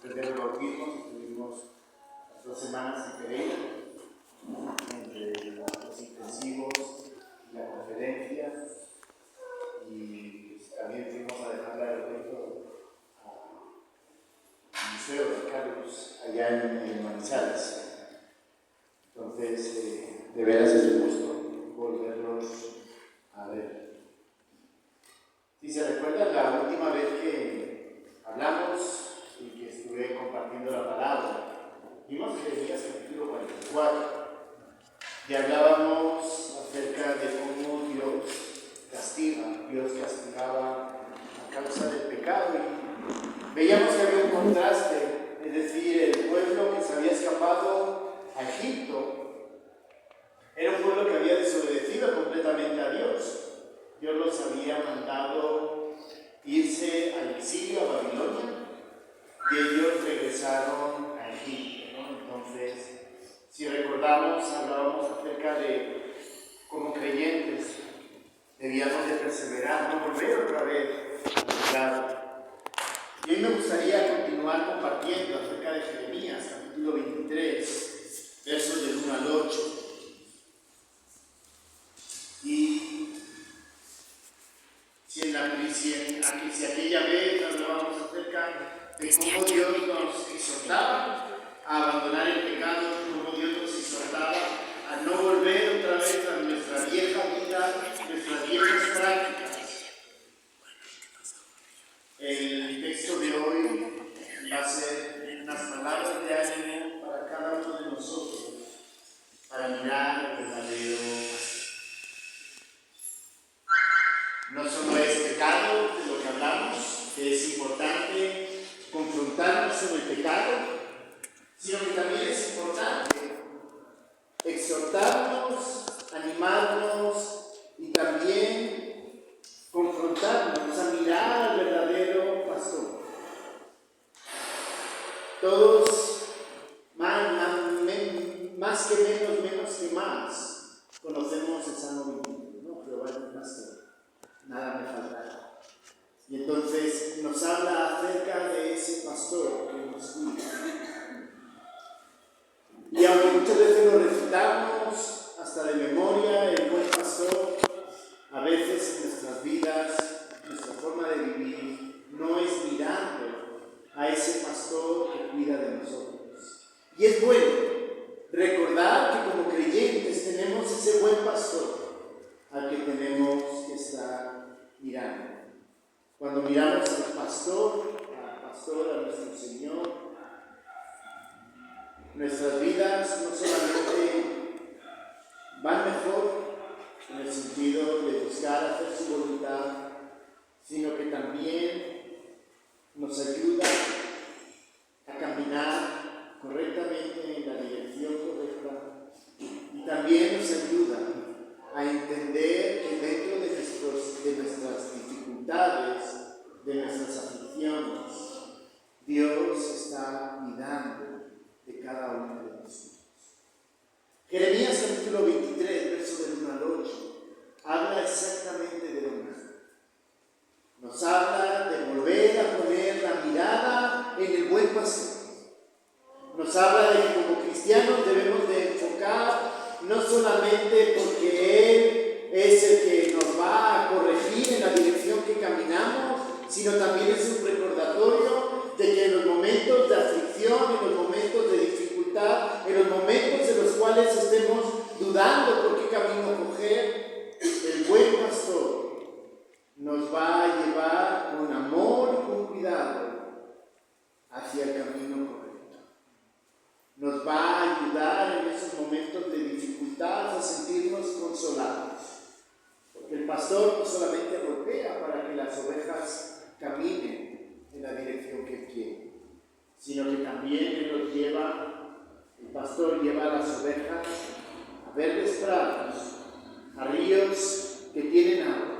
después de los bautismos estuvimos las 2 semanas en Pereira, entre los intensivos, la conferencia, y pues, también fuimos a dejar el aeropuerto al Museo de Carlos, allá en Manizales. Entonces, de veras es un gusto volverlos a ver. Si se recuerdan la última vez que hablamos y que estuve compartiendo la palabra, vimos Jeremías capítulo 44 y hablábamos acerca de cómo Dios castigaba a causa del pecado, y veíamos que había un contraste, es decir, el pueblo que se había escapado a Egipto era un pueblo que había desobedecido completamente a Dios. Dios los había mandado irse al exilio a Babilonia y ellos regresaron a Egipto, ¿no? Entonces, si recordamos, hablábamos acerca de cómo creyentes debíamos de perseverar, no volver otra vez al pecado. Y hoy me gustaría continuar compartiendo acerca de Jeremías, capítulo 23, versos del 1 al 8. Y si aquella vez hablábamos acerca de cómo Dios nos exhortaba a abandonar el pecado, cómo Dios nos exhortaba a no volver otra vez a nuestra vieja vida, nuestras viejas prácticas. El texto de hoy va a ser unas palabras de ánimo para cada uno de nosotros, para mirar el verdadero. No solo es pecado de lo que hablamos, que es importante confrontarnos con el pecado, sino que también es importante exhortarnos, animarnos y también confrontarnos a mirar al verdadero pastor. Todos, más que menos que más, conocemos el Salmo 21, ¿no? Jehová es mi pastor, nada me faltará. Y entonces nos habla acerca de ese pastor que nos cuida. Y aunque muchas veces lo recitamos hasta de memoria, el buen pastor, a veces en nuestras vidas, nuestra forma de vivir, no es mirando a ese pastor que cuida de nosotros. Y es bueno recordar que como creyentes tenemos ese buen pastor al que tenemos que estar mirando. Cuando miramos al pastor, a nuestro Señor, nuestras vidas no solamente van mejor en el sentido de buscar hacer su voluntad, sino que también nos ayuda a caminar correctamente en la dirección correcta, y también nos ayuda a entender que dentro de nuestras dificultades, de nuestras aflicciones, Dios está cuidando de cada uno de nosotros. Jeremías capítulo 23, verso del 1 al 8, habla exactamente de lo mismo. Nos habla de volver a poner la mirada en el buen pastor. Nos habla de que como cristianos debemos de enfocar no solamente porque Él es el que nos va a corregir en la dirección que caminamos, sino también es un recordatorio de que en los momentos de aflicción, en los momentos de dificultad, en los momentos en los cuales estemos dudando por qué camino coger, el buen pastor nos va a llevar con amor y con cuidado hacia el camino correcto. Nos va a ayudar en esos momentos de dificultad a sentirnos consolados. Porque el pastor no solamente golpea para que las ovejas caminen en la dirección que quiere, sino que también el pastor lleva a las ovejas a verdes prados, a ríos que tienen agua,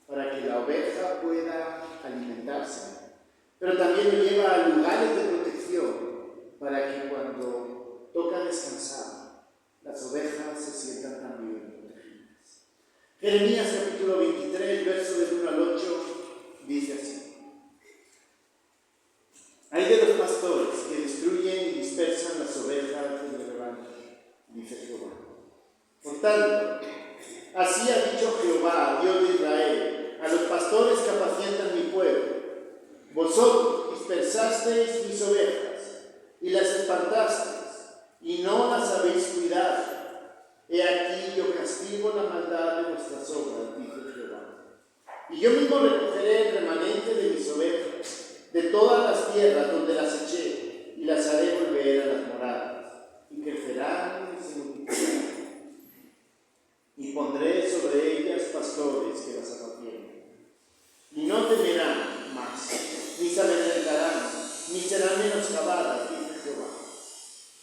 para que la oveja pueda alimentarse. Pero también lo lleva a lugares de protección, para que cuando toca descansar, las ovejas se sientan también protegidas. Jeremías capítulo 23, verso del 1 al 8, dice así: Hay de los pastores ovejas de mi rebaño, dice Jehová. Por tanto, así ha dicho Jehová, Dios de Israel, a los pastores que apacientan mi pueblo: vosotros dispersasteis mis ovejas y las espantasteis, y no las habéis cuidado. He aquí yo castigo la maldad de vuestras obras, dice Jehová. Y yo mismo recogeré el remanente de mis ovejas de todas las tierras donde las eché, y las haré volver a las moradas, y crecerán y se multiplicarán. Y pondré sobre ellas pastores que las apacienten. Y no temerán más, ni se amedrentarán, ni serán menoscabadas, dice Jehová.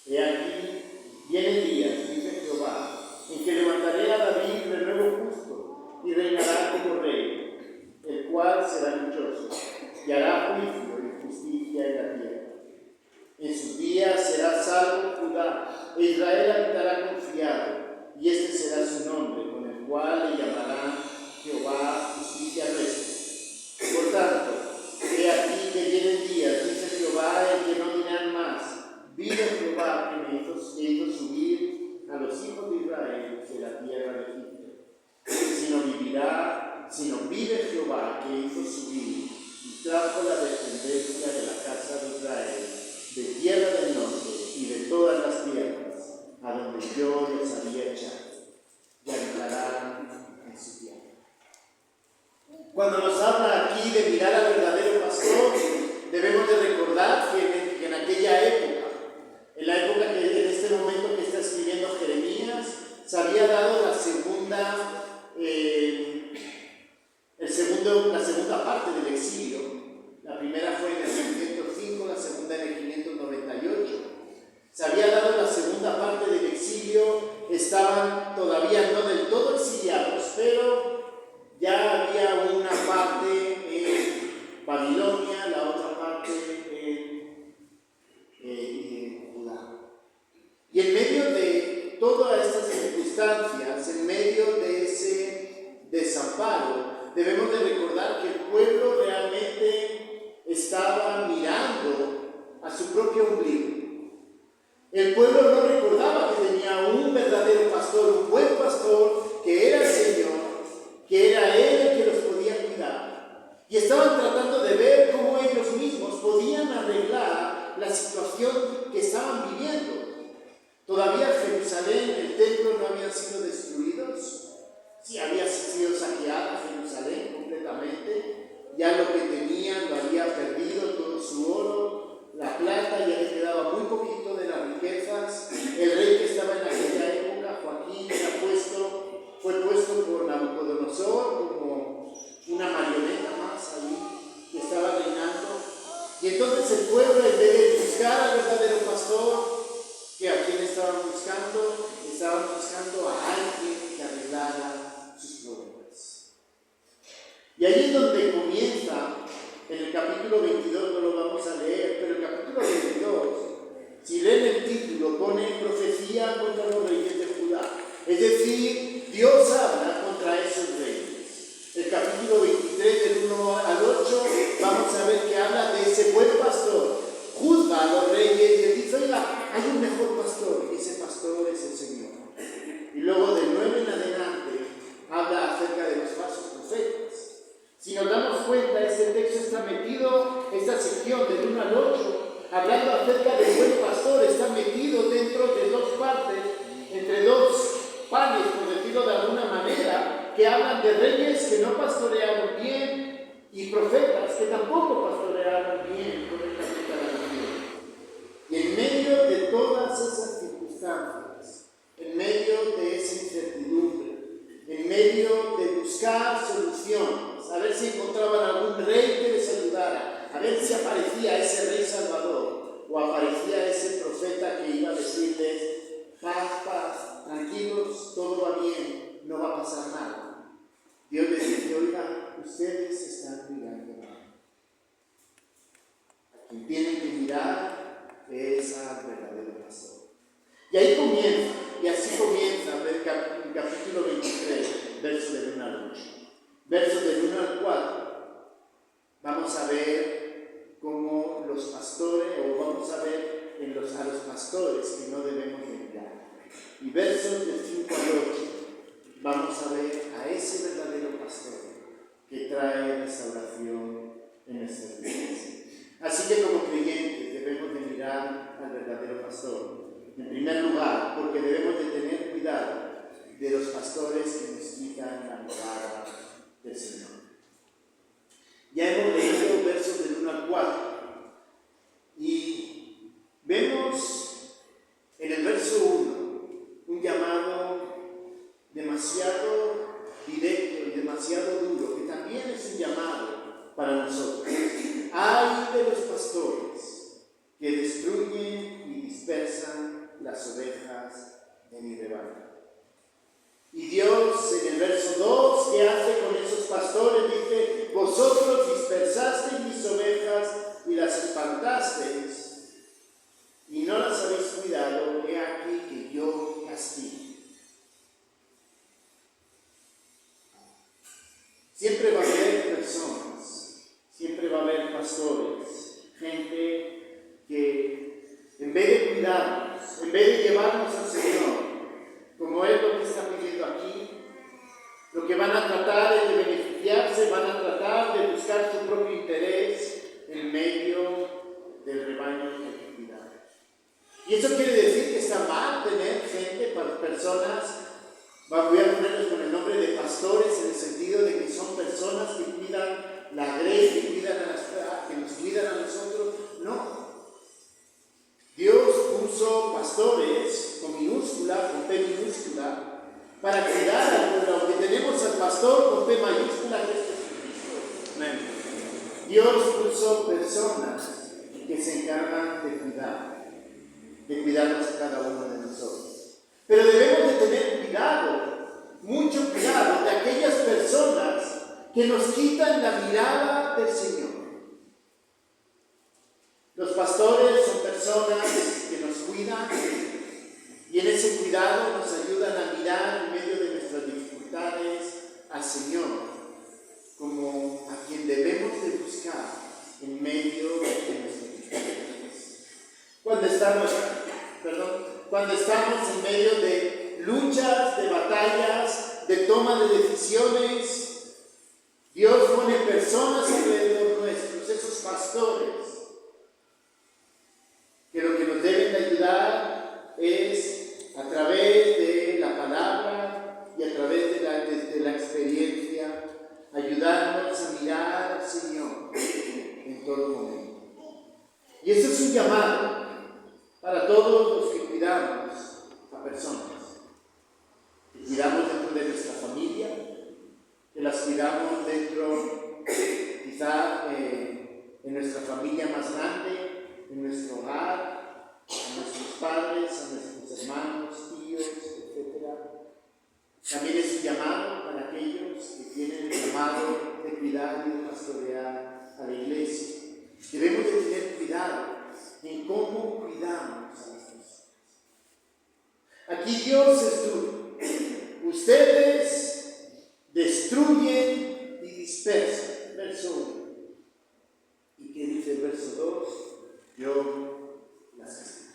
He aquí, vienen días, dice Jehová, en que levantaré a David de nuevo justo, y reinará como rey, el cual será dichoso, y hará juicio y justicia en la tierra. En sus días será salvo Judá, e Israel habitará confiado, y este será su nombre, con el cual le llamarán Jehová justicia nuestra. Por tanto, he aquí que vienen días, dice Jehová, en que no dirán más: vive Jehová, que me hizo subir a los hijos de Israel de la tierra de Egipto, sino vive Jehová, que hizo subir y trajo la descendencia de la casa de Israel de tierra del norte y de todas las tierras a donde yo les había echado, y habitarán en su tierra. Cuando nos habla aquí de mirar al verdadero pastor, debemos de recordar que en aquella época, en la época que en este momento que está escribiendo Jeremías, se había dado la segunda parte del exilio. La primera fue en el 505, la segunda en el 598. Se había dado la segunda parte del exilio, estaban todavía no del todo exiliados, pero ya había una parte en Babilonia, la otra parte en Judá. Y en medio de todas estas circunstancias, en medio de ese desamparo, debemos de recordar que el pueblo realmente estaba mirando a su propio ombligo. El pueblo no recordaba que tenía un verdadero pastor, un buen pastor, que era el Señor, que era Él el que los podía cuidar. Y estaban tratando de ver cómo ellos mismos podían arreglar la situación que estaban viviendo. Todavía Jerusalén, el templo, no había sido destruidos. Sí, había sido saqueada Jerusalén completamente. Ya lo que tenían lo había perdido, todo su oro, la plata, ya le quedaba muy poquito de las riquezas. El rey que estaba en aquella época, Joaquín, fue puesto por Nabucodonosor como una marioneta más ahí, que estaba reinando. Y entonces el pueblo, en vez de buscar al verdadero pastor, que a quien estaban buscando a alguien que arreglara sus problemas. Y ahí es donde comienza, en el capítulo 22, no lo vamos a leer, pero el capítulo 22, si leen el título, pone profecía contra los reyes de Judá. Es decir, Dios habla contra esos reyes. El capítulo 23, del 1 al 8, vamos a ver que habla de ese buen pastor. Juzga a los reyes y les dice: oiga, hay un mejor pastor, y ese pastor es el Señor. Y luego del 9 en adelante habla acerca de los falsos profetas. Si nos damos cuenta, este texto está metido, esta sección del 1 al 8, hablando acerca del buen pastor, está metido dentro de dos partes, entre dos panes, por decirlo de alguna manera, que hablan de reyes que no pastorearon bien y profetas que tampoco pastorearon bien correctamente a la nación. Y en medio de todas esas circunstancias, en medio de esa incertidumbre, en medio de buscar soluciones, a ver si encontraban algún rey que les ayudara, a ver si aparecía ese rey salvador o aparecía ese profeta que iba a decirles: paz, paz, tranquilos, todo va bien, no va a pasar nada. Dios les dice: oiga, ustedes están mirando mal. A quien tienen que mirar es al verdadero pastor. Y ahí comienza, y así comienza el capítulo 23, versos del 1 al 8. Versos del 1 al 4. Vamos a ver cómo los pastores, o vamos a ver en a los pastores que no debemos de mirar. Y versos del 5 al 8 vamos a ver a ese verdadero pastor que trae restauración en nuestras vidas. Así que como creyentes debemos de mirar al verdadero pastor. En primer lugar, porque debemos de tener cuidado de los pastores que nos quitan la morada del Señor. Ya hemos leído versos del 1 al 4 y vemos en el verso 1 un llamado demasiado directo y demasiado duro, que también es un llamado para nosotros. Ay de los pastores que destruyen y dispersan las ovejas de mi rebaño. Y Dios en el verso 2, ¿qué hace con esos pastores? Dice, vosotros dispersasteis mis ovejas y las espantasteis, y no las habéis cuidado, he aquí que yo castigo. Siempre va a haber personas, siempre va a haber pastores, gente que en vez de cuidarnos, en vez de llevarnos al Señor, como es lo que está pidiendo aquí, lo que van a tratar es de beneficiarse, van a tratar de buscar su propio interés en medio del rebaño que cuidamos. Y eso quiere decir que está mal tener gente, personas, voy a ponerlos con el nombre de pastores, en el sentido de que son personas que cuidan la grey, que nos cuidan a nosotros. No. Dios puso pastores con minúscula, con P minúscula, para cuidar al pueblo. Aunque tenemos al pastor con P mayúscula, que es Jesucristo. Dios puso personas que se encargan de cuidarnos a cada uno de nosotros. Pero debemos de tener cuidado, mucho cuidado, de aquellas personas que nos quitan la mirada del Señor. Los pastores son personas que nos cuidan y en ese cuidado nos ayudan a mirar en medio de nuestras dificultades al Señor como a quien debemos de buscar en medio de nuestras dificultades. Cuando estamos en medio de luchas, de batallas, de toma de decisiones, Dios pone personas alrededor nuestros, esos pastores, que lo que nos deben de ayudar es a través de la palabra y a través de la experiencia, ayudarnos a mirar al Señor en todo momento. Y eso es un llamado para todos los que cuidamos a personas, que cuidamos dentro de nuestra familia, que las cuidamos dentro, quizá en nuestra familia más grande, en nuestro hogar, a nuestros padres, a nuestros hermanos, tíos, etc. También es un llamado para aquellos que tienen el llamado de cuidar y de pastorear a la iglesia. Debemos de tener cuidado en cómo cuidamos a las personas. Aquí Dios es duro. Ustedes destruyen y dispersan. Verso 1. ¿Y qué dice el verso 2? Yo las castigo.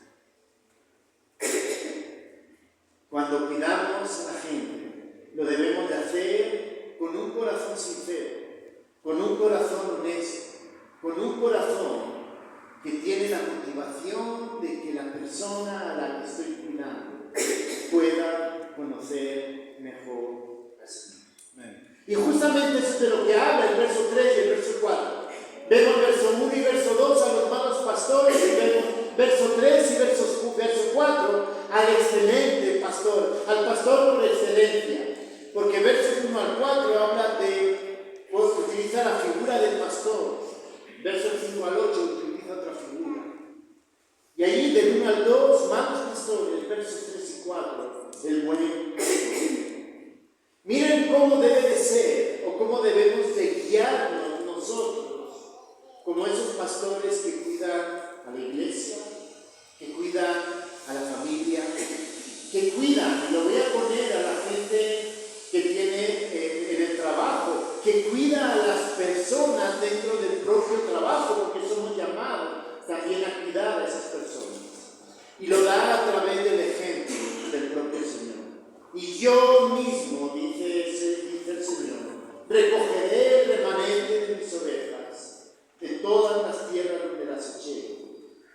Cuando cuidamos a la gente, lo debemos de hacer con un corazón sincero, con un corazón honesto, con un corazón que tiene la motivación de que la persona a la que estoy cuidando pueda conocer mejor al Señor. Y justamente eso es de lo que habla el verso 3 y el verso 4. Vemos verso 1 y verso 2 a los malos pastores, y vemos verso 3 y verso 4 al excelente pastor, al pastor por excelencia. Porque versos 1 al 4 habla de, utiliza la figura del pastor. Versos 5 al 8 utiliza otra figura. Y ahí del 1 al 2, malos pastores, versos 3 y 4, el buen pastor. Miren cómo debe de ser, o cómo debemos de guiarnos nosotros, como esos pastores que cuidan a la iglesia, que cuidan a la familia, que cuidan, y lo voy a poner a la gente que tiene en el trabajo, que cuida a las personas dentro del propio trabajo, porque somos llamados también a cuidar a esas personas. guiar a través del ejemplo del propio Señor. Y yo mismo, dice el Señor, recogeré el remanente de mis ovejas de todas las tierras donde las eché,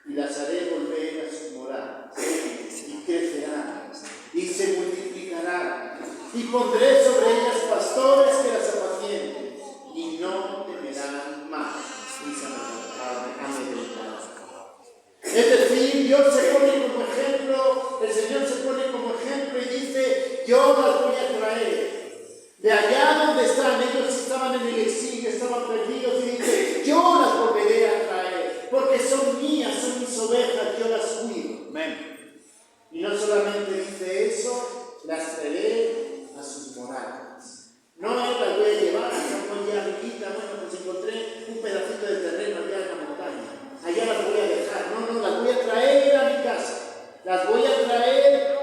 y las haré volver a sus moradas, y crecerán, y se multiplicarán, y pondré sobre ellas pastores que las apacienten, y no temerán más, ni se amedrentarán. Es decir, Dios se pone como ejemplo, el Señor se pone como ejemplo y dice: yo las voy a traer de allá donde están. Ellos estaban en el exilio, estaban perdidos, y dice: yo las volveré a traer, porque son mías, son mis ovejas, yo las cuido. Amén. Y no solamente dice eso, las traeré a sus moradas. No las voy a llevar a una muy arribita. Bueno, pues encontré un pedacito de terreno allá en la montaña, allá las voy a dejar. No, las voy a traer a mi casa, las voy a traer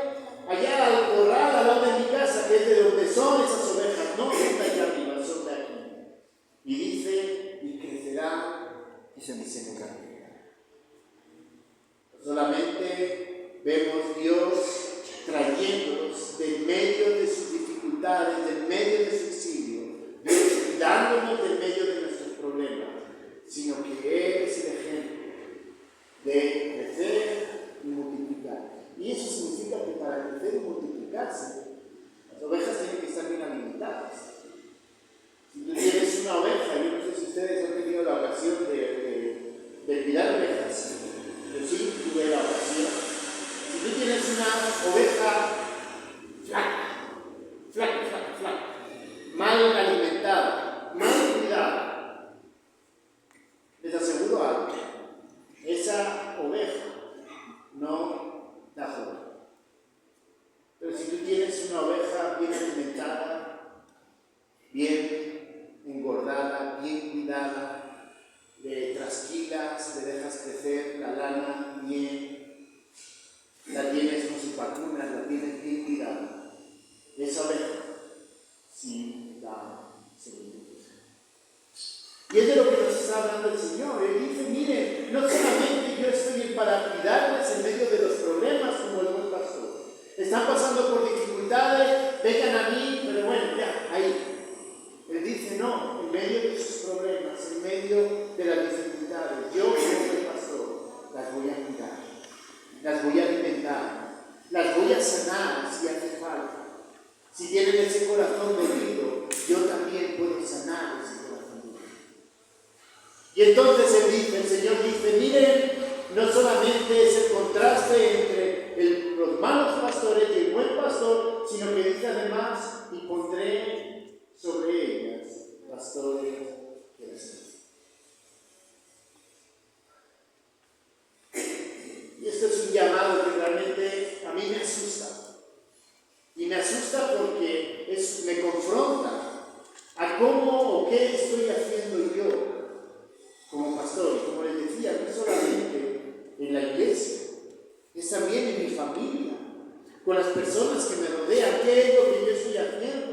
allá al corral al lado de mi casa, que es de donde son esas ovejas. No son de allá arriba, son de aquí. Y dice: y crecerá y se multiplicará. Solamente vemos Dios trayéndonos de medio de sus dificultades, de medio de su exilio, Dios cuidándonos de medio de nuestros problemas, sino que Él es el ejemplo de crecer y multiplicar. Y eso significa que para crecer y multiplicarse, las ovejas tienen que estar bien alimentadas. Si tú tienes una oveja, yo no sé si ustedes han tenido la ocasión de cuidar ovejas. Yo sí tuve la ocasión. Si tú tienes una oveja flaca, mal alimentada, mal cuidada, les aseguro algo: esa oveja no da joven. Pero si tú tienes una oveja bien alimentada, bien engordada, bien cuidada, le trasquilas, le dejas crecer la lana bien, la tienes con sus vacunas, la tienes bien cuidada, esa oveja sí da seguimiento. Y es de lo que nos está hablando el Señor. Él dice: miren, no solamente yo estoy para cuidarles en medio de los problemas como el buen pastor. Están pasando por dificultades, vengan a mí, pero bueno, ya, ahí. Él dice: no, en medio de sus problemas, en medio de las dificultades, yo como buen pastor las voy a cuidar, las voy a alimentar, las voy a sanar si hace falta. Si tienen ese corazón dolido, yo también puedo sanar ese corazón dolido. Y entonces el Señor dice: miren, no solamente es el contraste entre los malos pastores y el buen pastor, sino que dice además: y pondré sobre ellas pastores que las siguen. Y esto es un llamado que realmente a mí me asusta. Y me asusta porque me confronta a cómo o qué estoy haciendo yo como pastor. Y como les decía, no solamente en la iglesia, es también en mi familia, con las personas que me rodean. ¿Qué es lo que yo estoy haciendo?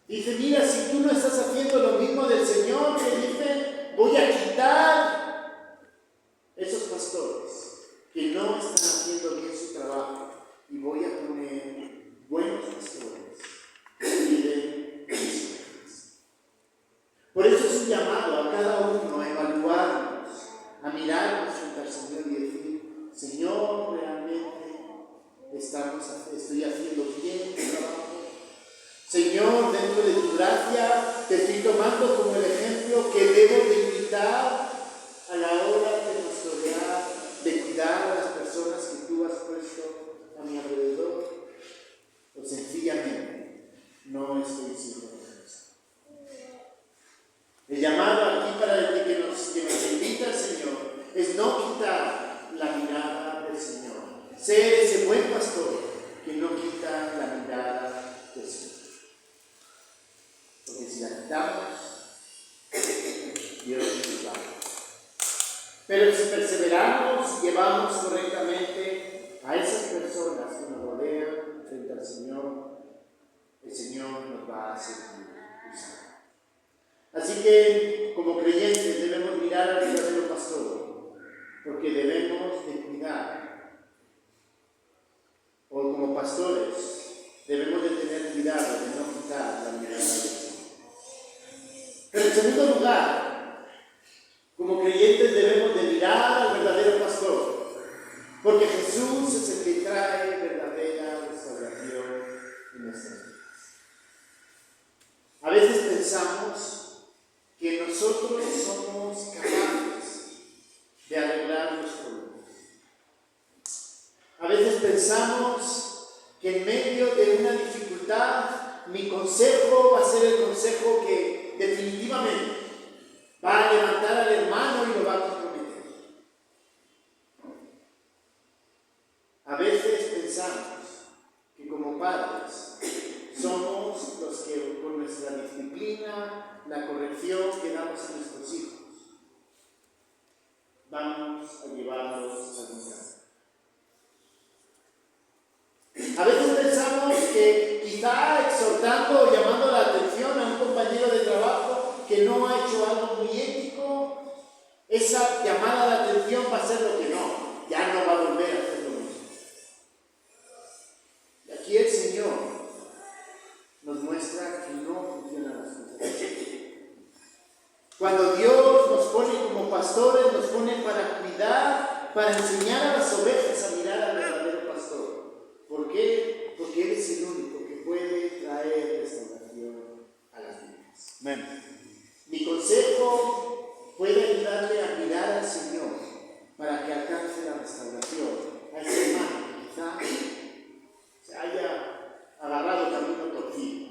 Dice: mira, si tú no estás haciendo lo mismo del Señor, que dice: voy a quitar esos pastores que no están haciendo bien su trabajo y voy a poner buenos pastores que cuiden mis ovejas. Por eso es un llamado a cada uno a evaluarnos, a mirarnos frente al Señor y decir: Señor, realmente estoy haciendo bien mi trabajo. Señor, dentro de tu gracia te estoy tomando como el ejemplo que debo de imitar a la hora de pastorear, de cuidar a las personas que tú has puesto a mi alrededor. O sencillamente no estoy siendo eso. El llamado aquí para el que nos invita el Señor es no quitar la mirada del Señor. Ser ese buen pastor que no quita la mirada del Señor. Porque si la quitamos, Dios nos va. Pero si perseveramos y llevamos correctamente a esas personas que nos rodean frente al Señor, el Señor nos va a servir. Así que, como creyentes, debemos mirar al verdadero pastor, porque debemos de cuidar en segundo lugar, como creyentes debemos de mirar al verdadero pastor, porque Jesús es el que trae verdadera restauración en nuestras vidas. A veces pensamos que nosotros somos capaces de arreglar los problemas. A veces pensamos que en medio de una dificultad, mi consejo va a ser el consejo que definitivamente va a levantar al hermano y lo va a comprometer. A veces pensamos que como padres somos los que con nuestra disciplina, la corrección que damos a nuestros hijos, vamos a llevarlos a algún camino. A veces pensamos que quizá exhortando o llamando la atención a un compañero de trabajo que no ha hecho algo muy ético, esa llamada de atención va a ser lo que no, ya no va a volver a hacer lo mismo. Y aquí el Señor nos muestra que no funcionan las cosas. Cuando Dios nos pone como pastores, nos pone para cuidar, para enseñar a las ovejas a mirar al verdadero pastor. ¿Por qué? Porque Él es el único que puede traer restauración a las vidas. Amén. Mi consejo puede ayudarle a mirar al Señor para que alcance la restauración a ese hermano que quizá se haya agarrado camino torcido.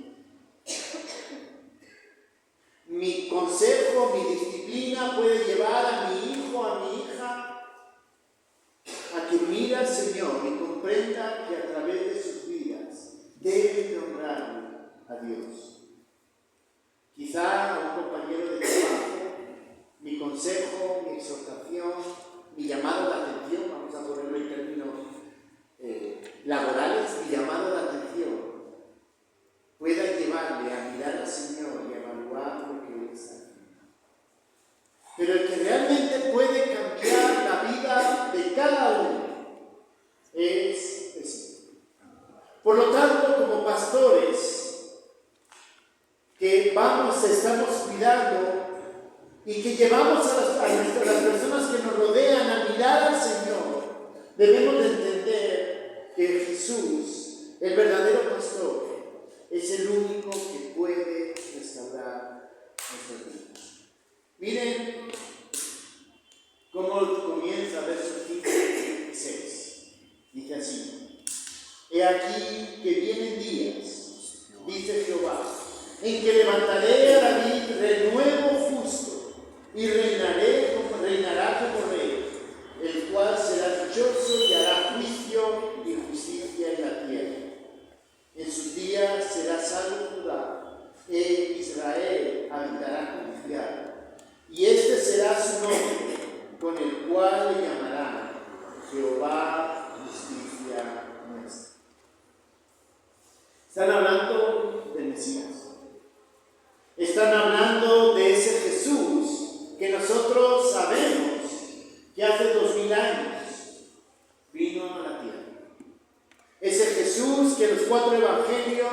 Mi consejo, mi disciplina puede llevar a mi hijo, a mi hija, a que mire al Señor y comprenda que a través de sus vidas deben de honrar a Dios. Quizá a un compañero de trabajo, mi consejo, mi exhortación, mi llamado de atención, vamos a ponerlo en términos laborales, mi llamado de atención pueda llevarle a mirar al Señor y a evaluar lo que Él está haciendo. Pero el que realmente puede cambiar la vida de cada uno es el Señor. Por lo tanto, como pastores que estamos cuidando y que llevamos a las personas que nos rodean a mirar al Señor, debemos de entender que Jesús, el verdadero pastor, es el único que puede restaurar nuestras vidas. Miren cómo comienza verso 15 y 6. Dice así: He aquí que vienen días, dice Jehová, en que levantaré a David renuevo justo y reinará como rey, el cual será dichoso y hará juicio y justicia en la tierra. En sus días será salvo Judá, e Israel habitará confiado. Y este será su nombre, con el cual le llamarán Jehová, justicia nuestra. Están hablando del Mesías. Están hablando de ese Jesús que nosotros sabemos que hace 2000 años vino a la tierra. Ese Jesús que los cuatro evangelios,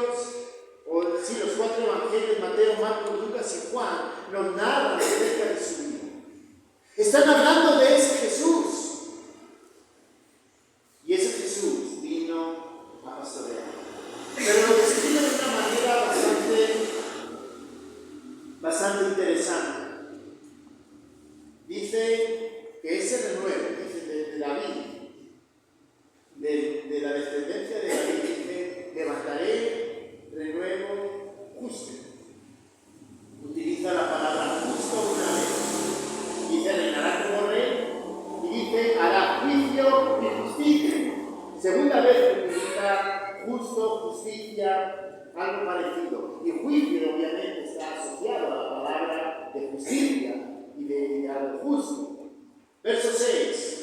Mateo, Marcos, Lucas y Juan, nos narran acerca de su vida. Están hablando de ese Jesús. Y ese Jesús vino a pastorear. Pero lo describe de una manera bastante interesante. Dice que ese renuevo, dice de David, de la descendencia de David, dice: levantaré renuevo justo. Utiliza la palabra justo una vez. Dice: reinará como rey. Y dice: hará juicio y justicia. Segunda vez que utiliza justo, justicia, algo parecido. Y juicio obviamente está asociado a la palabra de justicia y de algo justo. Verso 6.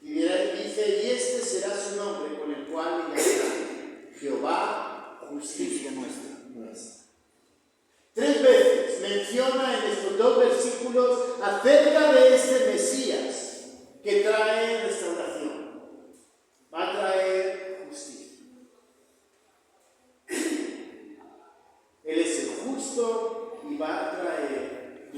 Y dice: y este será su nombre, con el cual le llamarán Jehová, justicia nuestra. 3 veces menciona en estos 2 versículos acerca de este Mesías que trae restauración. Va a traer justicia. Él es el justo y va a traer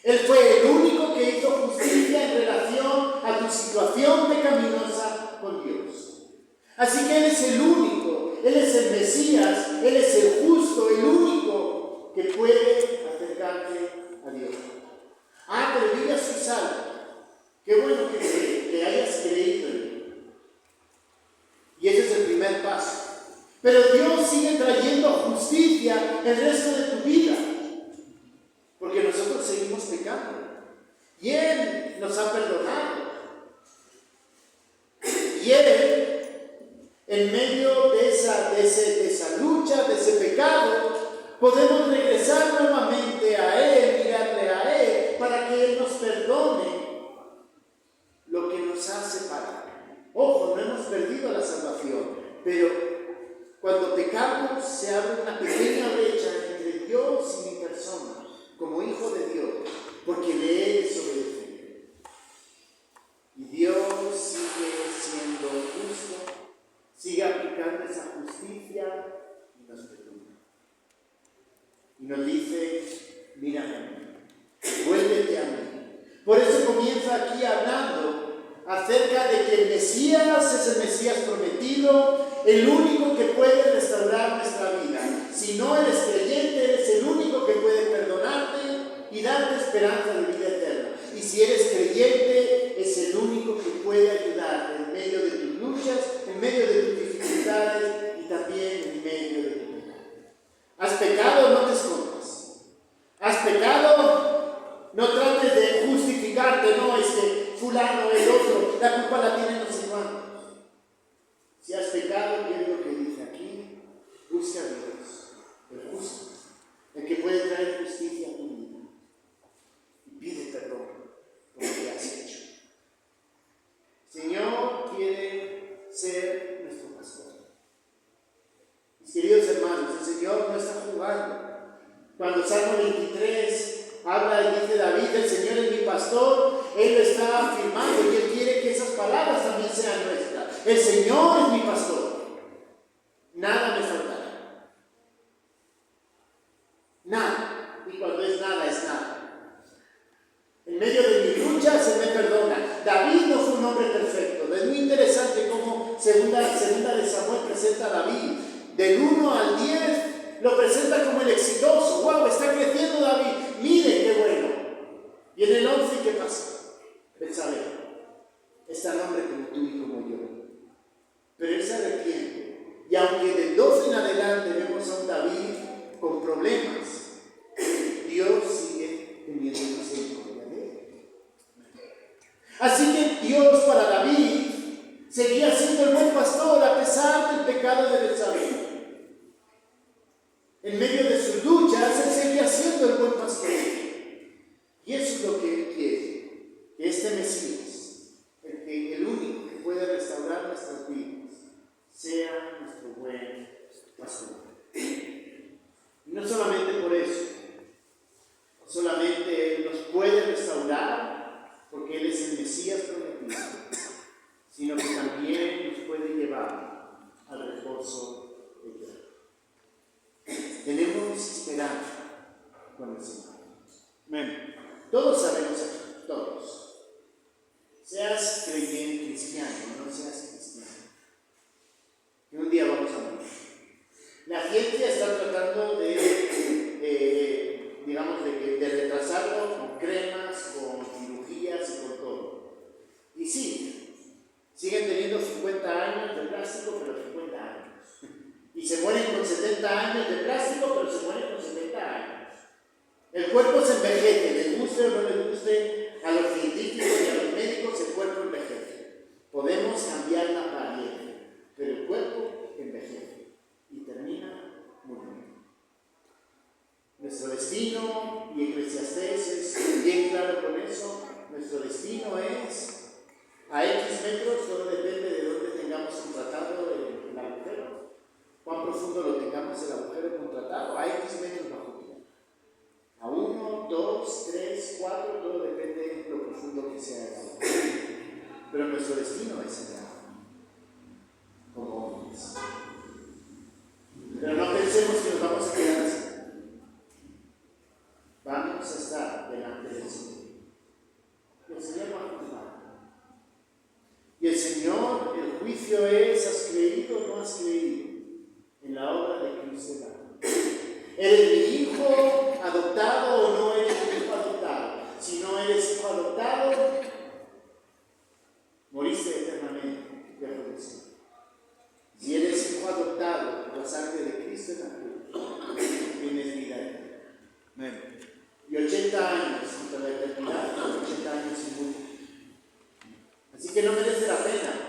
Él fue el único que hizo justicia en relación a tu situación pecaminosa con Dios. Así que Él es el único, Él es el Mesías, Él es el justo, el único que puede acercarte a Dios. Pero yo ya soy salvo. Qué bueno que hayas creído en Él. Y ese es el primer paso. Pero Dios sigue trayendo justicia el resto de tu vida. Porque nosotros seguimos pecando. Y Él nos ha perdonado. Y Él, en medio de esa lucha, de ese pecado, podemos regresar nuevamente a Él, mirarle a Él, para que Él nos perdone lo que nos ha separado. Ojo, no hemos perdido la salvación, pero cuando pecamos se abre una pequeña brecha entre Dios y mi persona, como hijo de Dios, porque le he desobedecido. Y Dios sigue siendo justo, sigue aplicando esa justicia y nos perdona. Y nos dice, mírame a mí, vuélvete a mí. Por eso comienza aquí hablando acerca de que el Mesías es el Mesías prometido, el único que puede restaurar nuestra vida. Si no eres creyente, eres el único que puede perdonarte y darte esperanza de vida eterna. Y si eres creyente, es el único que puede ayudarte en medio de tus luchas, en medio de tus dificultades y también en medio de tu pecado. ¿Has pecado? No te escondas. ¿Has pecado? No trates de justificarte, no, fulano, el otro, la culpa la tienen los hermanos. Si has pecado, bien lo que dice aquí, busca a Dios, el justo, el que puede traer justicia a tu vida. Y pide perdón por lo que has hecho. El Señor quiere ser nuestro pastor. Mis queridos hermanos, el Señor no está jugando. Cuando Salmo 23 habla y dice David, el Señor es mi pastor, Él lo está afirmando y Él quiere que esas palabras también sean nuestras. El Señor es mi pastor. Nada me faltará. Nada. Y cuando es nada, es nada. En medio de mi lucha se me perdona. David no fue un hombre perfecto. Es muy interesante cómo segunda de Samuel presenta a David. Del 1 al 10 lo presenta como el exitoso. ¡Wow! Está creciendo David. Mire qué bueno. Y en el 11, ¿qué pasa? Betsabé. Es tan hombre como tú y como yo. Pero él se arrepiente. Y aunque del 12 en adelante vemos a un David con problemas, Dios sigue teniendo misericordia de él. Así que Dios para David seguía siendo el buen pastor a pesar del pecado de Betsabé. En medio de sus luchas, Él seguía siendo el buen pastor. Y eso es lo que Él quiere. Que este Mesías, el único que puede restaurar nuestras vidas, sea nuestro buen pastor. Y no solamente por eso, no solamente Él nos puede restaurar, porque Él es el Mesías prometido, sino que también nos puede llevar al reposo eterno. Tenemos esperanza con el Señor. Amén. Todos sabemos aquí, todos. Seas creyente cristiano o no seas cristiano, que un día vamos a morir. La ciencia está tratando de retrasarlo con cremas, con cirugías y con todo. Y sí, siguen teniendo 50 años de plástico, pero 50 años. Y se mueren con 70 años de plástico, pero se mueren con 70 años. El cuerpo se envejece, les guste o no les guste a los científicos y a los médicos, el cuerpo envejece. Podemos cambiar la apariencia, pero el cuerpo envejece y termina muriendo. Nuestro destino, y Eclesiastés es bien claro con eso, nuestro destino es a X metros, todo depende de dónde tengamos contratado el agujero. Cuán profundo lo tengamos el agujero contratado, a X metros bajo tierra. A 1, 2, 3, 4, todo depende de lo profundo que sea el agujero. Pero nuestro destino es allá, como hombres. Pero no pensemos que nos vamos a quedar así. Vamos a estar delante del Señor. principio es, ¿has creído o no has creído en la obra de Cristo? ¿Eres mi hijo adoptado o no eres mi hijo adoptado? Si no eres hijo adoptado, moriste eternamente, lejos del Señor. Si eres hijo adoptado por la sangre de Cristo en la cruz, tienes vida eterna. Y 80 años contra la eternidad, 80 años sin muerte. Así que no merece la pena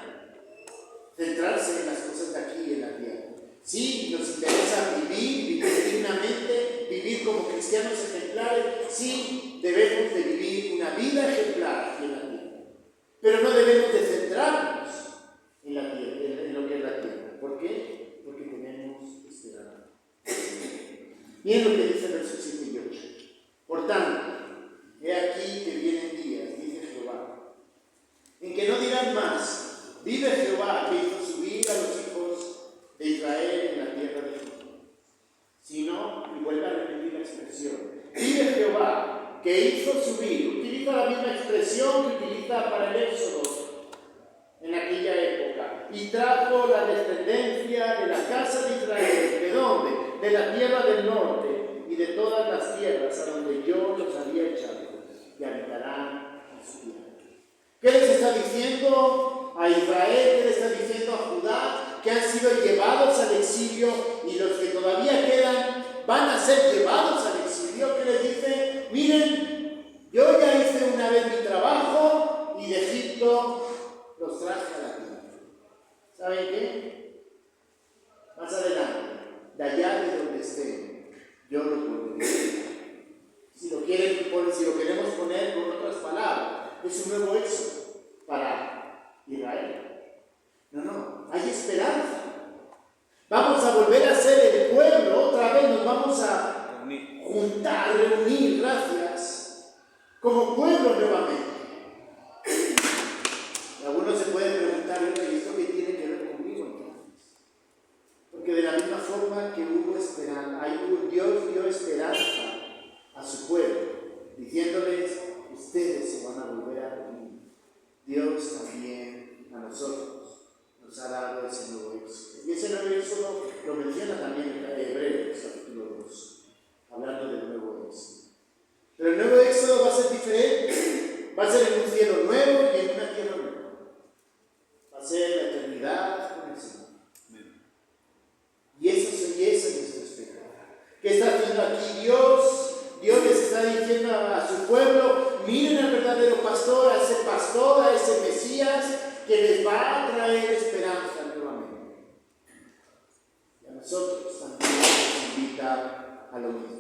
centrarse en las cosas de aquí en la tierra. Sí, nos interesa vivir dignamente, vivir como cristianos ejemplares. Sí, debemos de vivir una vida ejemplar aquí en la tierra. Pero no debemos de centrarnos en la tierra, en lo que es la tierra. ¿Por qué? Porque tenemos esperanza. Miren lo que dice el verso 7 y 8. Por tanto, he aquí que vienen días, dice Jehová, en que no dirán más, vive Jehová que hizo subir a los hijos de Israel en la tierra de Egipto. Sino, y vuelve a repetir la expresión, vive Jehová que hizo subir, utiliza la misma expresión que utiliza para el Éxodo en aquella época, y trajo la descendencia de la casa de Israel. ¿De dónde? De la tierra del norte y de todas las tierras a donde yo los había echado, y habitarán en su tierra. ¿Qué les está diciendo a Israel? ¿Qué les está diciendo a Judá? Que han sido llevados al exilio, y los que todavía quedan van a ser llevados al exilio. ¿Qué les dice? Miren, yo ya hice una vez mi trabajo y de Egipto los traje a la tierra. ¿Saben qué? Más adelante, de allá de donde estén, yo los volveré. Si lo queremos poner con otras palabras, es un nuevo éxodo para Israel. No, hay esperanza. Vamos a volver a ser el pueblo, otra vez nos vamos a reunir, gracias, como pueblo nuevamente. Y algunos se pueden preguntar, ¿y esto qué tiene que ver conmigo entonces? Porque de la misma forma que hubo esperanza, Dios dio esperanza a su pueblo, diciéndoles, ustedes se van a volver a reunir. Dios también a nosotros nos ha dado ese nuevo éxodo. Y ese nuevo éxodo lo menciona también en Hebreos capítulo 2, hablando del nuevo éxodo. Pero el nuevo éxodo va a ser diferente, va a ser en un cielo nuevo y en una tierra nueva. Va a ser la eternidad con el Señor. Y esa es nuestra esperanza. ¿Qué está haciendo aquí Dios? Dios les está diciendo a su pueblo, miren al verdadero pastor, a ese Mesías que les va a traer esperanza nuevamente. Y a nosotros también nos invita a lo mismo.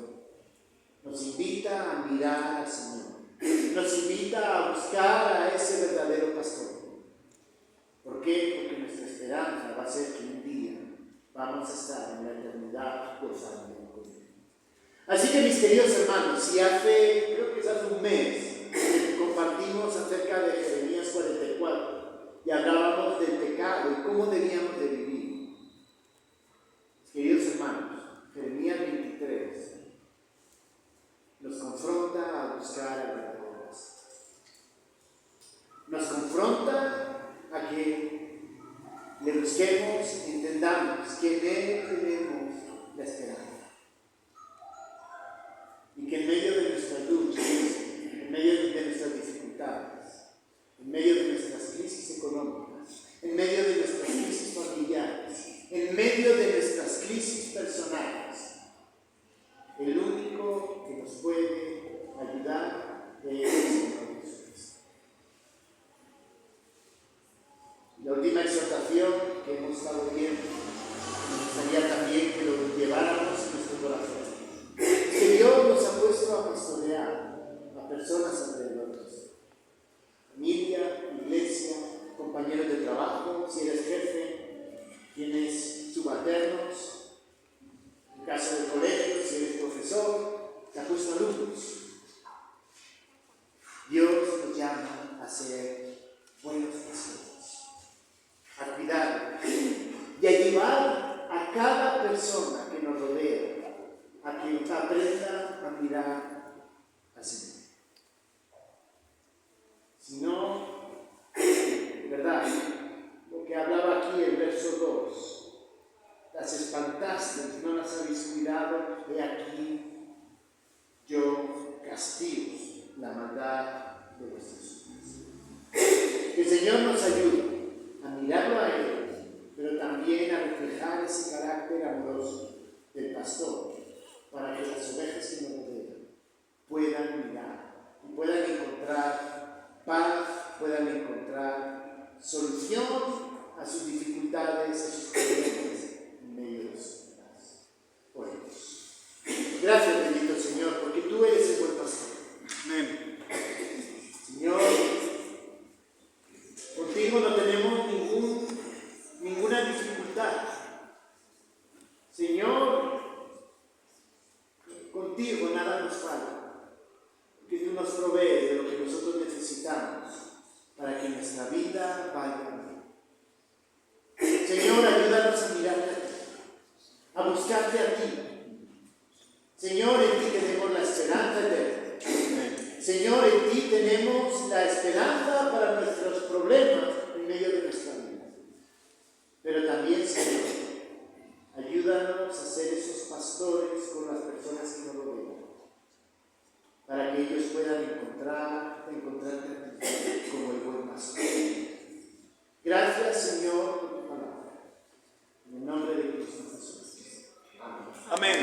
Nos invita a mirar al Señor. Nos invita a buscar a ese verdadero pastor. ¿Por qué? Porque nuestra esperanza va a ser que un día vamos a estar en la eternidad gozando con Él. Así que, mis queridos hermanos, si creo que es hace un mes, compartimos acerca de Jeremías 44 y hablábamos del pecado y cómo debíamos de vivir. Mis queridos hermanos, Jeremías 23 nos confronta a buscar al verdadero pastor. Nos confronta a que le busquemos, entendamos que en Él tenemos la esperanza. Y que en medio de nuestras luchas, en medio de nuestras dificultades, en medio de nuestras crisis económicas, en medio de nuestras crisis familiares, en medio de nuestras crisis personales, el único que nos puede ayudar es el Señor Jesucristo. La última exhortación que hemos estado viendo, me gustaría también que lo lleváramos en nuestro corazón. Que Dios nos ha puesto a pastorear a personas alrededor de nosotros. Familia, iglesia, compañeros de trabajo, si eres jefe, tienes subalternos, en caso de colegio, si eres profesor, te ha puesto alumnos. Dios nos llama a ser buenos pastores, a cuidar y a llevar a cada persona que nos rodea a que aprenda a mirar al Señor. Si no, ¿verdad? Lo que hablaba aquí verso 2. Las espantasteis, no las habéis cuidado, he aquí yo castigo la maldad de vuestras vidas. Que el Señor nos ayude a mirarlo a Él, pero también a reflejar ese carácter amoroso del pastor, para que las ovejas que nos rodean puedan mirar y puedan encontrar paz, puedan encontrar solución a sus dificultades, a sus problemas en medio de sus vidas. Oremos. Gracias, bendito Señor, porque tú eres el buen pastor. Amén. Señor, contigo no tenemos ninguna dificultad. Señor, contigo nada nos falta, porque tú nos provees de lo que nosotros necesitamos para que nuestra vida vaya bien. Señor, ayúdanos a mirarte a ti, a buscarte a ti. Señor, en ti tenemos la esperanza eterna. Señor, en ti tenemos la esperanza para nuestros problemas en medio de nuestra vida. Pero también, Señor, ayúdanos a ser esos pastores con las personas que nos rodean, para que ellos puedan encontrarte a ti como el buen pastor. Gracias, Señor, por tu palabra. En el nombre de Cristo Jesús. Amén. Amén.